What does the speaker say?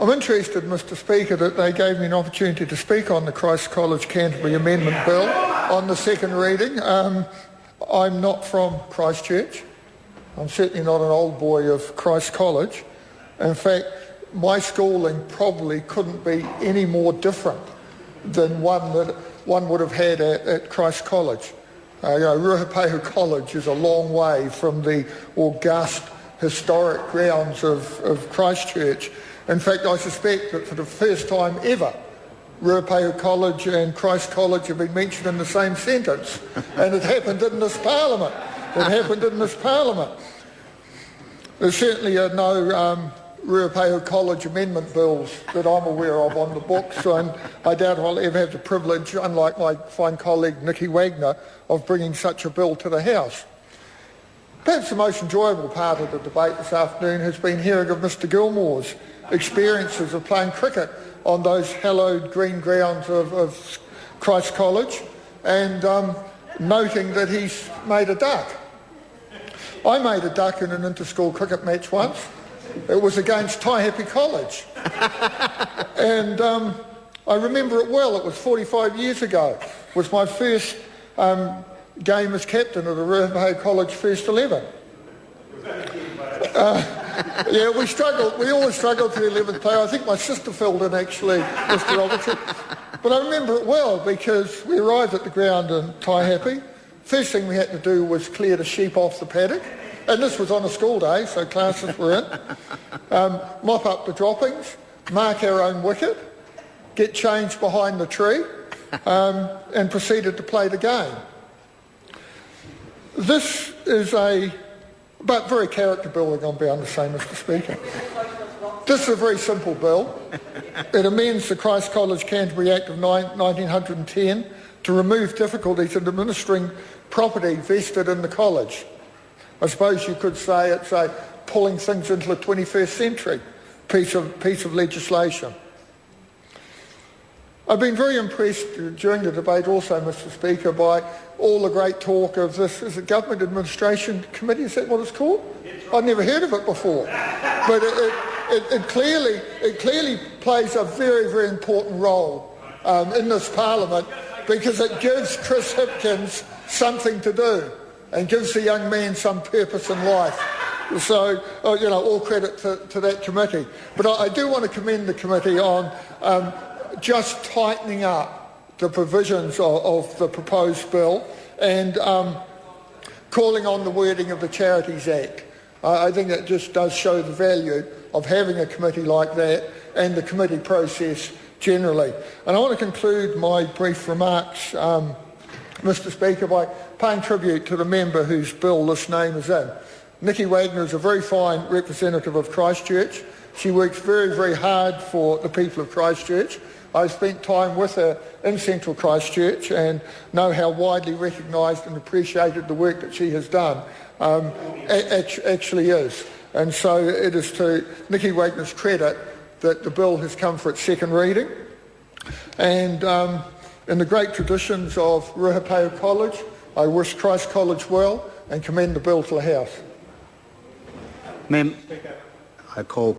I'm interested, Mr Speaker, that they gave me an opportunity to speak on the Christ College Canterbury Amendment Bill on the second reading. I'm not from Christchurch. I'm certainly not an old boy of Christ College. In fact, my schooling probably couldn't be any more different than one that one would have had at Christ College. Ruapehu College is a long way from the august historic grounds of Christchurch. In fact, I suspect that for the first time ever, Ruapehu College and Christ College have been mentioned in the same sentence, and it happened in this Parliament. There certainly are no Ruapehu College amendment bills that I'm aware of on the books, and I doubt I'll ever have the privilege, unlike my fine colleague Nicky Wagner, of bringing such a bill to the House. Perhaps the most enjoyable part of the debate this afternoon has been hearing of Mr Gilmore's experiences of playing cricket on those hallowed green grounds of Christ College, and noting that he's made a duck. I made a duck in an inter-school cricket match once. It was against Taihape College. And I remember it well. It was 45 years ago. It was my first game as captain of the Ruapehu College First 11. Yeah, we struggled. We always struggled for the 11th player. I think my sister filled in, actually, Mr Robertson. But I remember it well because we arrived at the ground in Taihape. First thing we had to do was clear the sheep off the paddock. And this was on a school day, so classes were in. Mop up the droppings, mark our own wicket, get changed behind the tree, and proceeded to play the game. This is but very character building, I'm bound to say, Mr Speaker. This is a very simple bill. It amends the Christ College Canterbury Act of 1910 to remove difficulties in administering property vested in the college. I suppose you could say it's a pulling things into the 21st century piece of legislation. I've been very impressed during the debate also, Mr Speaker, by all the great talk of this. Is it Government Administration Committee? Is that what it's called? I've never heard of it before. But it clearly plays a very, very important role in this Parliament, because it gives Chris Hipkins something to do and gives the young man some purpose in life. So, all credit to that committee. But I do want to commend the committee on just tightening up the provisions of the proposed bill and calling on the wording of the Charities Act. I think that just does show the value of having a committee like that and the committee process generally. And I want to conclude my brief remarks, Mr Speaker, by paying tribute to the member whose bill this name is in. Nicky Wagner is a very fine representative of Christchurch. She works very, very hard for the people of Christchurch. I've spent time with her in central Christchurch and know how widely recognised and appreciated the work that she has done actually is. And so it is to Nicky Wagner's credit that the bill has come for its second reading. And in the great traditions of Ruapehu College, I wish Christ College well and commend the bill to the House. Ma'am, I call